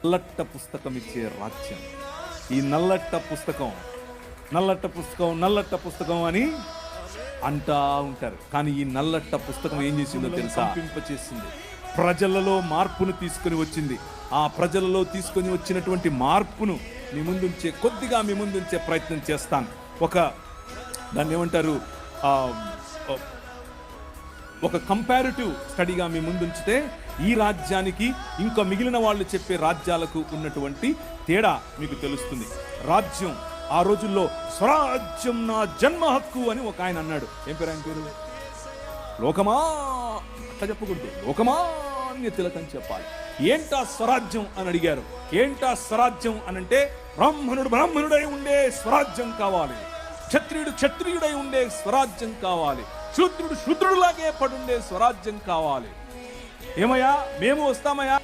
నల్లట్ట పుస్తకం ఇచ్చే రాజ్యం. ఈ నల్లట్ట పుస్తకం అని అంటా ఉంటారు. కానీ ఈ నల్లట్ట పుస్తకం ఏం చేసిందో తెలుసా? పంపింపచేసింది, ప్రజలలో మార్పును తీసుకొని వచ్చింది. ఆ ప్రజలలో తీసుకొని వచ్చినటువంటి మార్పును కొద్దిగా మీ ముందుంచే ప్రయత్నం చేస్తాను. దాన్ని ఏమంటారు, ఒక కంపారిటివ్ స్టడీగా మీ ముందుంచితే ఈ రాజ్యానికి ఇంకా మిగిలిన వాళ్ళు చెప్పే రాజ్యాలకు ఉన్నటువంటి తేడా మీకు తెలుస్తుంది. రాజ్యం ఆ రోజుల్లో స్వరాజ్యం నా జన్మ హక్కు అని ఒక ఆయన అన్నాడు. ఏం పేరు ఆయన పేరు? లోకమా అట్లా చెప్పకూడదు, లోకమాన్య తిలక్ అని చెప్పాలి. ఏంటా స్వరాజ్యం అని అడిగారు. ఏంటా స్వరాజ్యం అనంటే బ్రాహ్మణుడై ఉండే స్వరాజ్యం కావాలి, క్షత్రియుడై ఉండే స్వరాజ్యం కావాలి, శూద్రుడులాగే పడుండే స్వరాజ్యం కావాలి. ఏమయ్యా మేము వస్తామయ్యా